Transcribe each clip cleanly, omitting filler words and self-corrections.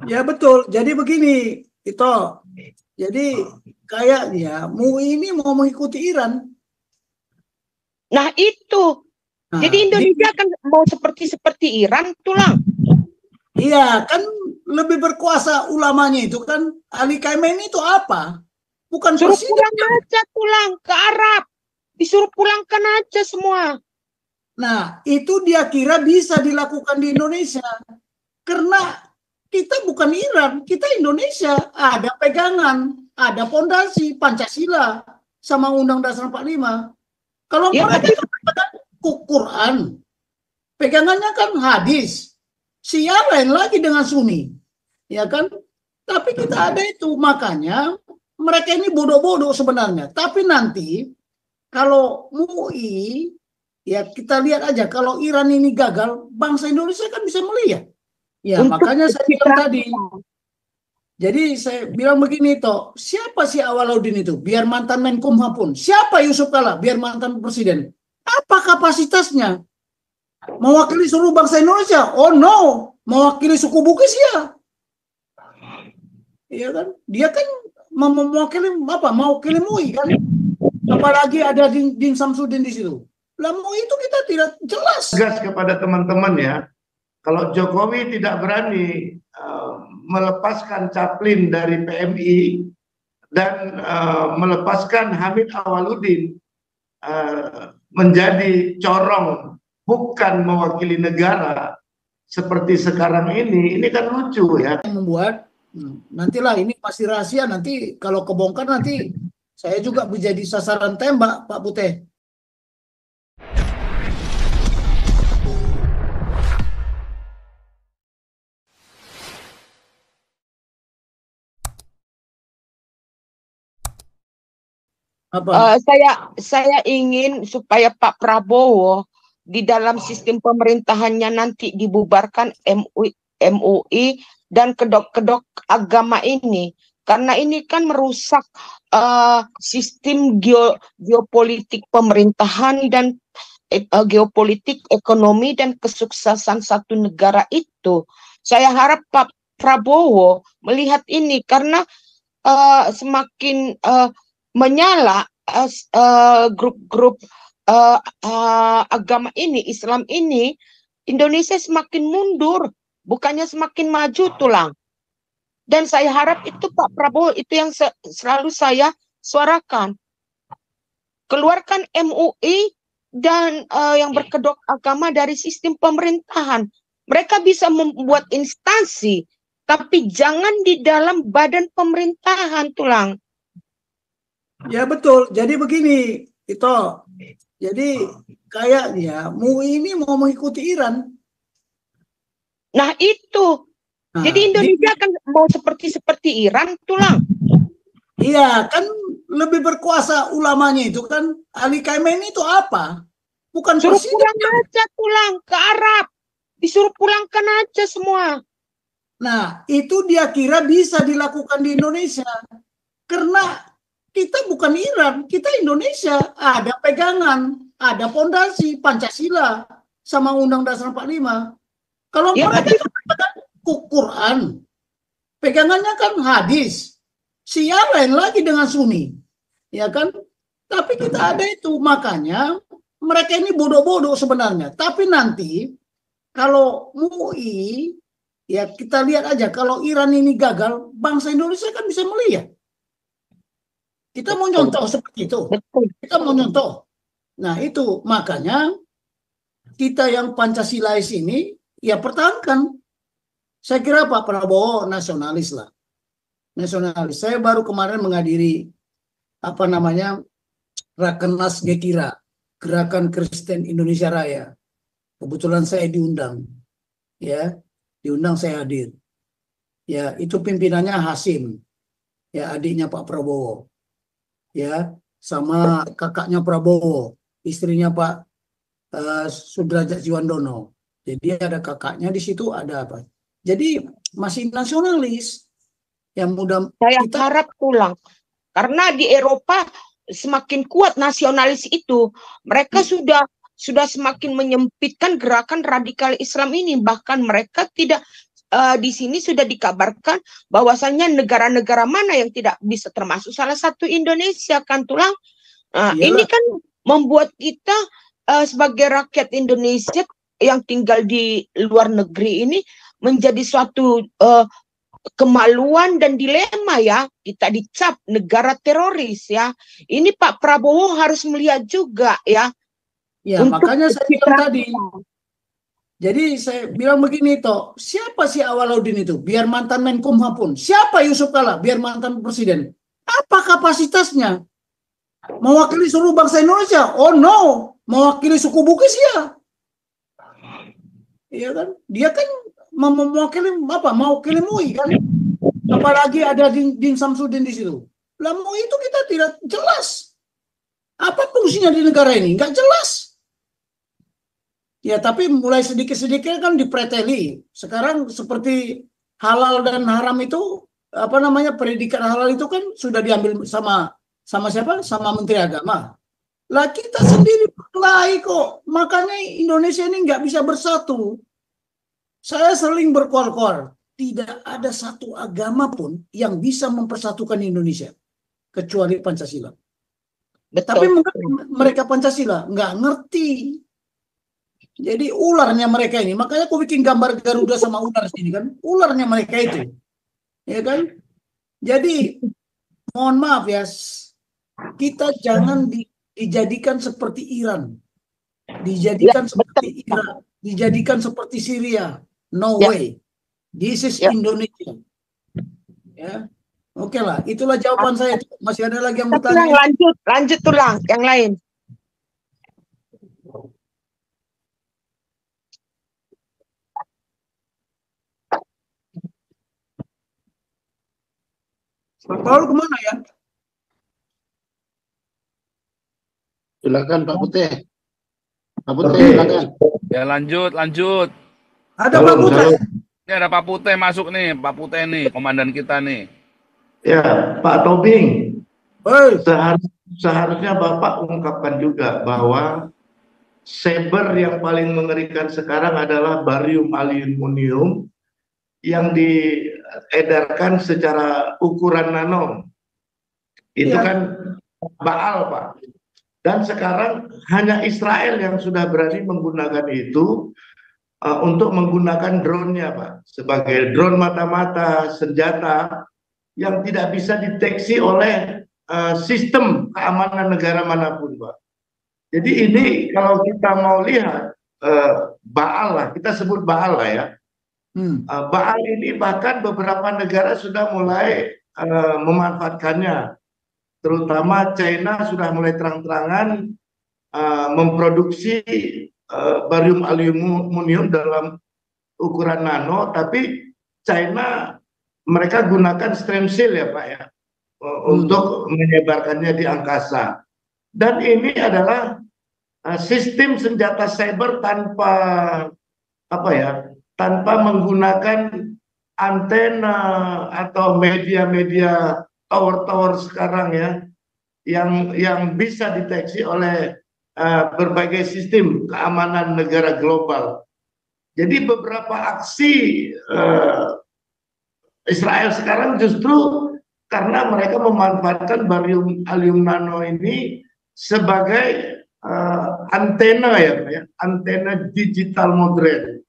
Ya betul. Jadi begini, itu. Jadi kayaknya MUI ini mau mengikuti Iran. Nah itu. Jadi Indonesia kan mau seperti Iran, tulang. Iya, kan lebih berkuasa ulamanya itu kan. Ali Khamenei itu apa? Bukan suruh presiden. Pulang aja, tulang ke Arab. Disuruh pulangkan aja semua. Nah, itu dia kira bisa dilakukan di Indonesia. Karena kita bukan Iran, kita Indonesia. Ada pegangan, ada fondasi Pancasila sama Undang Dasar 45. Kalau Ya, mereka itu Quran, pegangannya kan hadis. Syiah lain lagi dengan Sunni, ya kan? Tapi kita ada itu, makanya mereka ini bodoh-bodoh sebenarnya. Tapi nanti kalau MUI, ya kita lihat aja kalau Iran ini gagal, bangsa Indonesia kan bisa melihat. Ya makanya saya bilang tadi. Jadi saya bilang begini toh, siapa si Awaludin itu? Biar mantan Menkumham pun. Siapa Yusuf Kala? Biar mantan presiden. Apa kapasitasnya? Mewakili seluruh bangsa Indonesia? Oh no, mewakili suku Bugis ya. Iya kan? Dia kan mewakili apa? Mewakili MUI kan? Apalagi ada Din Samsudin di situ. Lah MUI itu kita tidak jelas. Tegas kepada teman-teman ya. Kalau Jokowi tidak berani melepaskan Caplin dari PMI dan melepaskan Hamid Awaludin menjadi corong bukan mewakili negara seperti sekarang ini kan lucu ya. Yang membuat nantilah ini masih rahasia, nanti kalau kebongkar nanti saya juga menjadi sasaran tembak Pak Putih. Saya ingin supaya Pak Prabowo di dalam sistem pemerintahannya nanti dibubarkan MUI dan kedok-kedok agama ini, karena ini kan merusak sistem geopolitik pemerintahan dan geopolitik ekonomi dan kesuksesan satu negara itu. Saya harap Pak Prabowo melihat ini, karena semakin menyala grup-grup agama ini, Islam ini, Indonesia semakin mundur, bukannya semakin maju, tulang. Dan saya harap itu Pak Prabowo itu yang selalu saya suarakan. Keluarkan MUI dan yang berkedok agama dari sistem pemerintahan. Mereka bisa membuat instansi, tapi jangan di dalam badan pemerintahan, tulang. Ya betul. Jadi begini, itu. Jadi kayaknya MUI ini mau mengikuti Iran. Nah itu. Jadi Indonesia kan mau seperti Iran, tulang. Iya, kan lebih berkuasa ulamanya itu kan. Ali Khamenei itu apa? Bukan suruh presiden. Pulang aja, tulang ke Arab. Disuruh pulangkan aja semua. Nah, itu dia kira bisa dilakukan di Indonesia. Karena kita bukan Iran, kita Indonesia. Ada pegangan, ada fondasi Pancasila sama Undang Dasar 45. Kalau mereka itu Quran, pegangannya kan hadis. Syiah lain lagi dengan Sunni, ya kan? Tapi kita ada itu, makanya mereka ini bodoh-bodoh sebenarnya. Tapi nanti kalau MUI, ya kita lihat aja kalau Iran ini gagal, bangsa Indonesia kan bisa melihat. Kita mau nyontoh seperti itu. Kita mau nyontoh. Nah itu makanya kita yang Pancasilais ini ya pertahankan. Saya kira Pak Prabowo nasionalis lah. Nasionalis. Saya baru kemarin menghadiri Rakernas Gekira, Gerakan Kristen Indonesia Raya. Kebetulan saya diundang. Ya, diundang saya hadir. Ya, itu pimpinannya Hasim. Ya, adiknya Pak Prabowo. Ya, sama kakaknya Prabowo, istrinya Pak Sudrajat Jiwandono. Jadi ada kakaknya di situ, ada apa? Jadi masih nasionalis. Yang mudah saya harap pulang, karena di Eropa semakin kuat nasionalis itu. Mereka sudah semakin menyempitkan gerakan radikal Islam ini. Bahkan mereka tidak di sini sudah dikabarkan bahwasannya negara-negara mana yang tidak bisa termasuk salah satu Indonesia kan tulang. Ini kan membuat kita sebagai rakyat Indonesia yang tinggal di luar negeri ini menjadi suatu kemaluan dan dilema ya. Kita dicap negara teroris ya. Ini Pak Prabowo harus melihat juga ya. Ya, makanya saya bilang tadi. Jadi saya bilang begini toh, siapa sih Awaludin itu? Biar mantan Menkumham pun. Siapa Yusuf Kala? Biar mantan presiden. Apa kapasitasnya? Mewakili seluruh bangsa Indonesia? Oh no, mewakili suku Bugis ya. Iya kan? Dia kan mewakili apa? Mewakili MUI kan? Apalagi ada Din Samsudin di situ. Lah MUI itu kita tidak jelas. Apa fungsinya di negara ini? Nggak jelas. Ya, tapi mulai sedikit-sedikit kan dipreteli. Sekarang seperti halal dan haram itu, apa namanya, predikat halal itu kan sudah diambil sama siapa? Sama Menteri Agama. Lah kita sendiri berkelahi kok. Makanya Indonesia ini nggak bisa bersatu. Saya sering berkor-kor. Tidak ada satu agama pun yang bisa mempersatukan Indonesia. Kecuali Pancasila. Betul. Tapi mereka Pancasila nggak ngerti. Jadi ularnya mereka ini, makanya aku bikin gambar Garuda sama ular sini kan, ularnya mereka itu, ya kan? Jadi mohon maaf ya, kita jangan dijadikan seperti Iran, dijadikan seperti Irak, dijadikan seperti Syria, no way. This is Indonesia. Ya, oke lah, itulah jawaban saya. Masih ada lagi yang bertanya? Lanjut tulang, yang lain. Pak Paul kemana ya? Silakan Pak Putih. Pak Putih, silakan. Ya lanjut. Ada Pak Putih. Ini ada Pak Putih masuk nih, Pak Putih nih, komandan kita nih. Ya, Pak Tobing. Hey. Seharusnya Bapak ungkapkan juga bahwa saber yang paling mengerikan sekarang adalah barium aluminium yang diedarkan secara ukuran nano. Itu kan Baal, Pak. Dan sekarang hanya Israel yang sudah berani menggunakan itu untuk menggunakan drone-nya, Pak. Sebagai drone mata-mata, senjata yang tidak bisa deteksi oleh sistem keamanan negara manapun, Pak. Jadi ini kalau kita mau lihat Baal lah, kita sebut Baal lah ya. Baal ini bahkan beberapa negara sudah mulai memanfaatkannya, terutama China sudah mulai terang-terangan memproduksi barium aluminium dalam ukuran nano, tapi China mereka gunakan stem cell ya Pak ya, untuk menyebarkannya di angkasa. Dan ini adalah sistem senjata cyber tanpa menggunakan antena atau media-media tower sekarang ya, yang bisa deteksi oleh berbagai sistem keamanan negara global. Jadi beberapa aksi Israel sekarang justru karena mereka memanfaatkan barium aluminium nano ini sebagai antena ya, antena digital modern.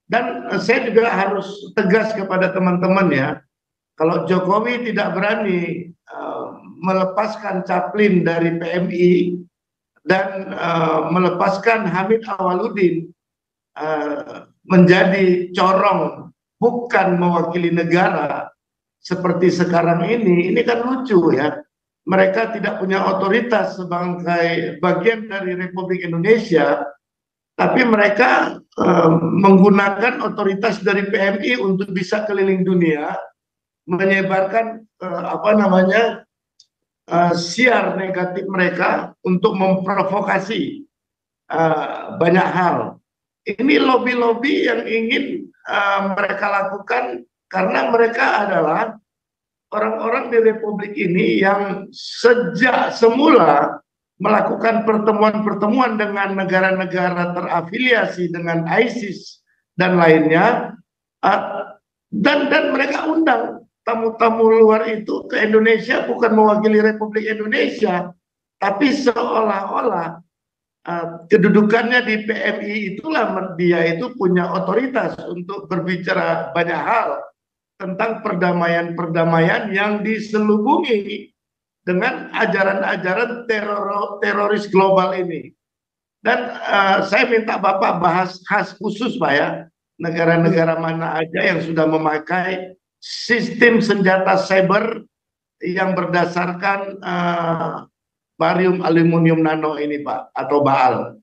Dan saya juga harus tegas kepada teman-teman ya, kalau Jokowi tidak berani melepaskan Caplin dari PMI dan melepaskan Hamid Awaludin menjadi corong bukan mewakili negara seperti sekarang ini kan lucu ya. Mereka tidak punya otoritas sebagai bagian dari Republik Indonesia, tapi mereka menggunakan otoritas dari PMI untuk bisa keliling dunia menyebarkan siar negatif mereka untuk memprovokasi banyak hal. Ini lobby-lobby yang ingin mereka lakukan karena mereka adalah orang-orang di Republik ini yang sejak semula melakukan pertemuan-pertemuan dengan negara-negara terafiliasi dengan ISIS dan lainnya Dan mereka undang tamu-tamu luar itu ke Indonesia bukan mewakili Republik Indonesia, tapi seolah-olah kedudukannya di PMI itulah dia itu punya otoritas untuk berbicara banyak hal tentang perdamaian-perdamaian yang diselubungi dengan ajaran-ajaran teroris global ini. Dan saya minta Bapak bahas khas khusus Pak ya, negara-negara mana aja yang sudah memakai sistem senjata cyber yang berdasarkan barium aluminium nano ini Pak, atau BAAL.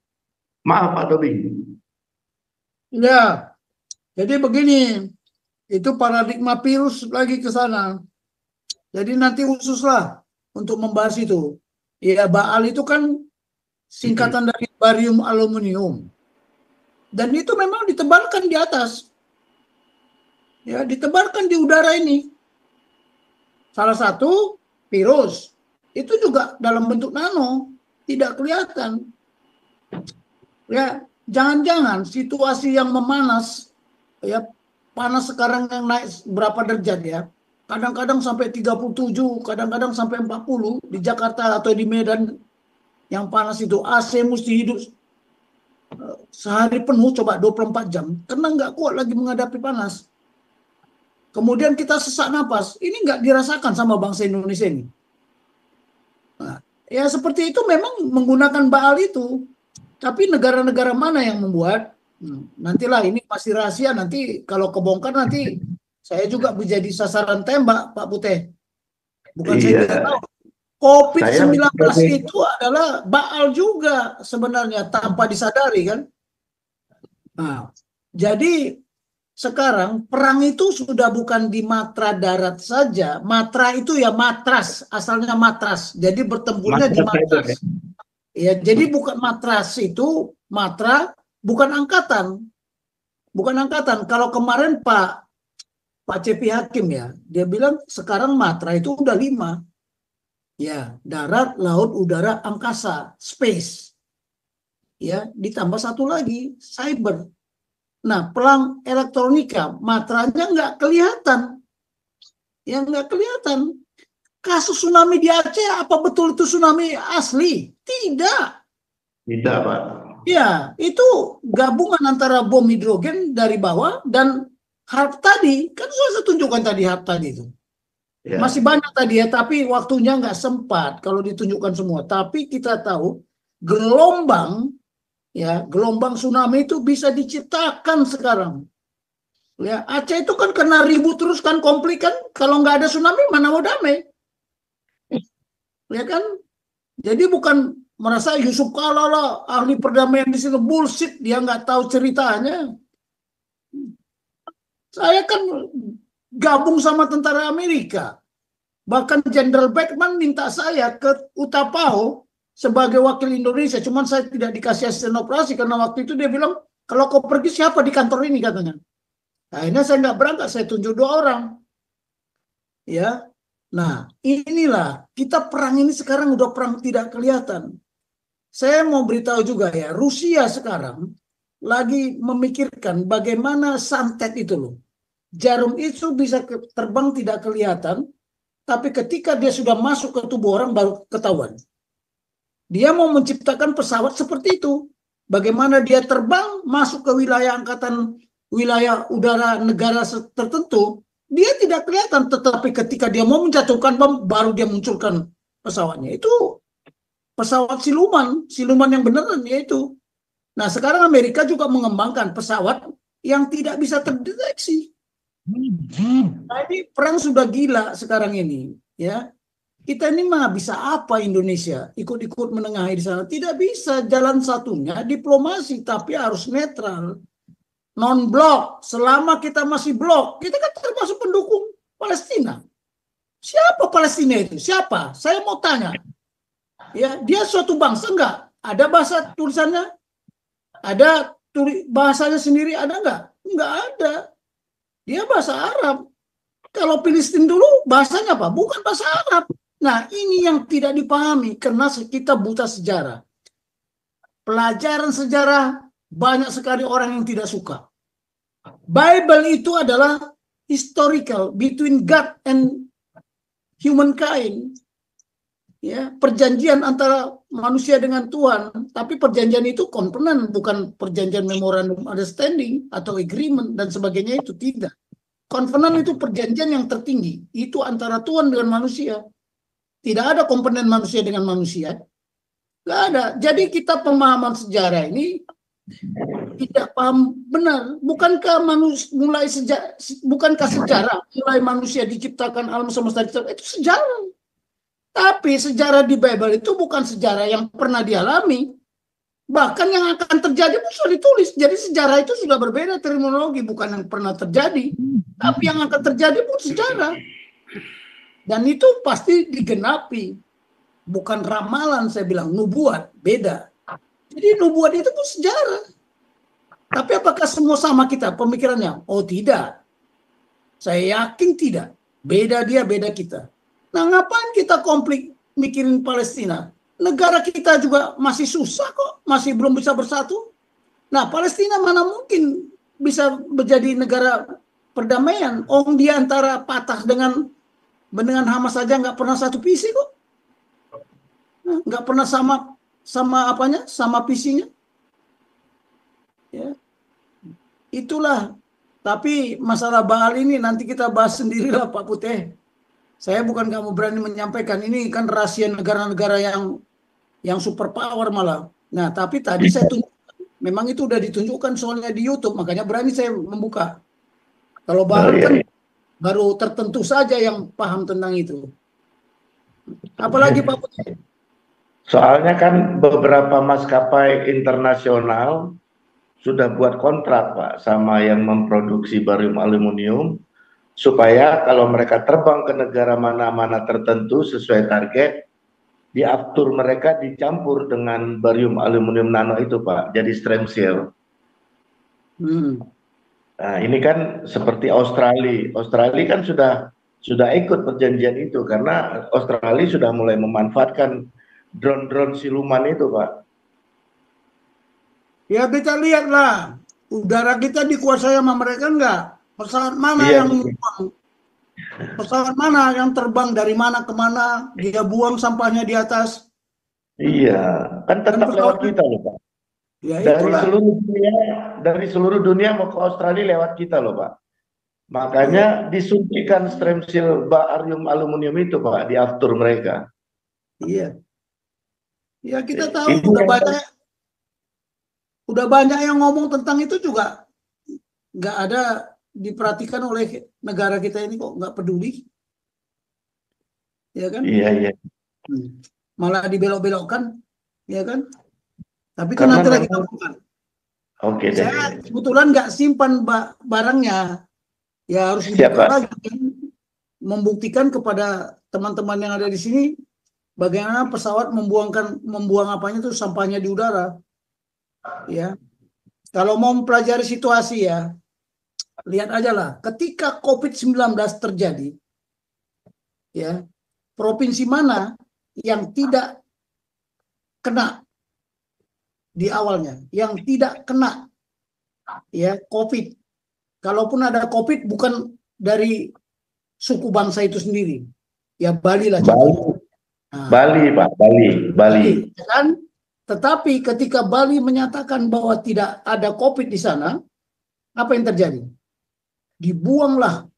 Maaf Pak Tobing. Ya, jadi begini, itu paradigma virus lagi ke sana. Jadi nanti khususlah untuk membahas itu. Ya, BAAL itu kan singkatan dari barium aluminium. Dan itu memang ditebarkan di atas. Ya, ditebarkan di udara ini. Salah satu virus. Itu juga dalam bentuk nano, tidak kelihatan. Ya, jangan-jangan situasi yang memanas, ya, panas sekarang yang naik berapa derajat ya. Kadang-kadang sampai 37, kadang-kadang sampai 40 di Jakarta atau di Medan yang panas itu. AC mesti hidup sehari penuh, coba 24 jam, karena nggak kuat lagi menghadapi panas. Kemudian kita sesak napas, ini nggak dirasakan sama bangsa Indonesia ini. Nah, ya seperti itu memang menggunakan BAAL itu. Tapi negara-negara mana yang membuat? Nantilah, ini masih rahasia, nanti kalau kebongkar nanti saya juga menjadi sasaran tembak Pak Putih. Bukan saya tidak tahu. COVID-19 itu adalah BAAL juga sebenarnya tanpa disadari kan. Nah, jadi sekarang perang itu sudah bukan di matra darat saja. Matra itu ya matras, asalnya matras. Jadi bertempurnya di matras. Ya, jadi bukan matras itu, matra bukan angkatan. Bukan angkatan. Kalau kemarin Pak Cepi Hakim ya, dia bilang sekarang matra itu udah 5. Ya, darat, laut, udara, angkasa, space. Ya, ditambah satu lagi, cyber. Nah, perang elektronika, matranya nggak kelihatan. Ya, nggak kelihatan. Kasus tsunami di Aceh, apa betul itu tsunami asli? Tidak. Tidak, Pak. Ya, itu gabungan antara bom hidrogen dari bawah dan HARP tadi. Kan sudah saya tunjukkan tadi HARP tadi itu. Ya. Masih banyak tadi ya, tapi waktunya nggak sempat kalau ditunjukkan semua. Tapi kita tahu gelombang, ya, gelombang tsunami itu bisa diciptakan sekarang. Ya, Aceh itu kan kena ribut terus kan, konflik kan. Kalau nggak ada tsunami mana mau damai. Ya kan? Jadi bukan merasa Yusuf Kala lah ahli perdamaian di situ, bullshit, dia nggak tahu ceritanya. Saya kan gabung sama tentara Amerika. Bahkan Jenderal Beckman minta saya ke Utapao sebagai wakil Indonesia. Cuman saya tidak dikasih asisten operasi karena waktu itu dia bilang, kalau kau pergi siapa di kantor ini katanya. Akhirnya saya nggak berangkat, saya tunjuk 2 orang. Ya. Nah, inilah kita perang ini sekarang udah perang tidak kelihatan. Saya mau beritahu juga ya, Rusia sekarang lagi memikirkan bagaimana santet itu loh. Jarum itu bisa terbang tidak kelihatan, tapi ketika dia sudah masuk ke tubuh orang baru ketahuan. Dia mau menciptakan pesawat seperti itu. Bagaimana dia terbang masuk ke wilayah angkatan, wilayah udara negara tertentu, dia tidak kelihatan, tetapi ketika dia mau menjatuhkan bom, baru dia munculkan pesawatnya. Itu pesawat siluman yang beneran yaitu. Nah, sekarang Amerika juga mengembangkan pesawat yang tidak bisa terdeteksi. Nah, ini perang sudah gila sekarang ini, ya. Kita ini mah bisa apa Indonesia? Ikut-ikut menengahi di sana? Tidak bisa. Jalan satunya diplomasi, tapi harus netral. Non-blok, selama kita masih blok, kita kan termasuk pendukung Palestina. Siapa Palestina itu? Siapa? Saya mau tanya. Ya, dia suatu bangsa enggak? Ada bahasa tulisannya? Ada bahasanya sendiri ada enggak? Enggak ada. Dia bahasa Arab. Kalau Filistin dulu bahasanya apa? Bukan bahasa Arab. Nah, ini yang tidak dipahami karena kita buta sejarah. Pelajaran sejarah banyak sekali orang yang tidak suka. Bible itu adalah historical between God and humankind. Ya, perjanjian antara manusia dengan Tuhan, tapi perjanjian itu covenant, bukan perjanjian memorandum understanding atau agreement dan sebagainya, itu tidak. Covenant itu perjanjian yang tertinggi, itu antara Tuhan dengan manusia. Tidak ada komponen manusia dengan manusia. Nggak ada. Jadi kita pemahaman sejarah ini tidak paham benar. Bukankah sejarah mulai manusia diciptakan, alam semesta itu sejarah. Tapi sejarah di Bible itu bukan sejarah yang pernah dialami. Bahkan yang akan terjadi pun sudah ditulis. Jadi sejarah itu sudah berbeda terminologi, bukan yang pernah terjadi. Tapi yang akan terjadi pun sejarah. Dan itu pasti digenapi. Bukan ramalan, saya bilang, nubuat, beda. Jadi nubuat itu pun sejarah. Tapi apakah semua sama kita pemikirannya? Oh tidak. Saya yakin tidak. Beda dia, beda kita. Nah, ngapain kita konflik mikirin Palestina? Negara kita juga masih susah kok, masih belum bisa bersatu. Nah, Palestina mana mungkin bisa menjadi negara perdamaian? Dia antara patah dengan Hamas saja nggak pernah satu visi kok. Nggak pernah sama visinya. Ya. Itulah. Tapi masalah Baal ini nanti kita bahas sendirilah Pak Putih. Saya bukan nggak mau berani menyampaikan, ini kan rahasia negara-negara yang super power malah. Nah, tapi tadi saya tunjukkan, memang itu udah ditunjukkan soalnya di YouTube, makanya berani saya membuka. Kalau baru kan baru tertentu saja yang paham tentang itu. Apalagi Pak Putih? Soalnya kan beberapa maskapai internasional sudah buat kontrak Pak sama yang memproduksi barium aluminium, supaya kalau mereka terbang ke negara mana-mana tertentu sesuai target, diatur mereka dicampur dengan barium aluminium nano itu Pak, jadi stem cell. Nah, ini kan seperti Australia. Australia kan sudah ikut perjanjian itu karena Australia sudah mulai memanfaatkan drone-drone siluman itu Pak. Ya kita lihatlah, udara kita dikuasai sama mereka enggak? Pesawat mana pesawat mana yang terbang dari mana ke mana, dia buang sampahnya di atas. Iya, kan tetap lewat kita loh Pak. Ya, dari seluruh dunia mau ke Australia lewat kita loh Pak. Makanya disuntikan stem cell barium aluminium itu Pak di aftur mereka. Iya. Ya kita tahu udah banyak yang ngomong tentang itu juga nggak ada diperhatikan oleh negara kita ini, kok nggak peduli, ya kan? Iya. Malah dibelok-belokkan, ya kan? Tapi kan nanti lagi bongkar. Oke deh. Saya kebetulan nggak simpan barangnya, ya harus dibuka lagi, kan? Membuktikan kepada teman-teman yang ada di sini bagaimana pesawat membuang apanya itu sampahnya di udara, ya. Kalau mau mempelajari situasi ya, lihat aja lah, ketika COVID-19 terjadi, ya, provinsi mana yang tidak kena di awalnya, yang tidak kena ya COVID. Kalaupun ada COVID bukan dari suku bangsa itu sendiri, ya Bali lah. Bali Pak, Bali. Kan? Tetapi ketika Bali menyatakan bahwa tidak ada COVID di sana, apa yang terjadi? Dibuanglah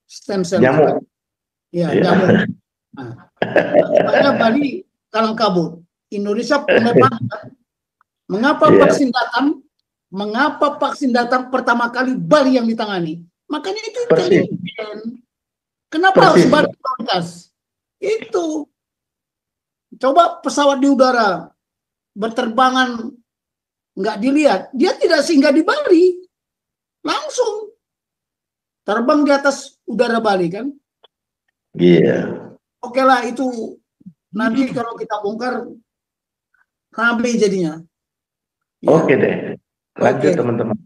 stem cell. Nyamuk. Ya, nyamuk. Nah, makanya Bali kalang kabut. Indonesia mengapa vaksin datang? Mengapa vaksin datang pertama kali Bali yang ditangani? Makanya itu intelijen. Kenapa harus Bali prioritas? Itu. Coba pesawat di udara berterbangan nggak dilihat, dia tidak singgah di Bali, langsung terbang di atas udara Bali kan? Iya. Oke lah, itu nanti kalau kita bongkar rame jadinya. Oke deh, lanjut teman-teman.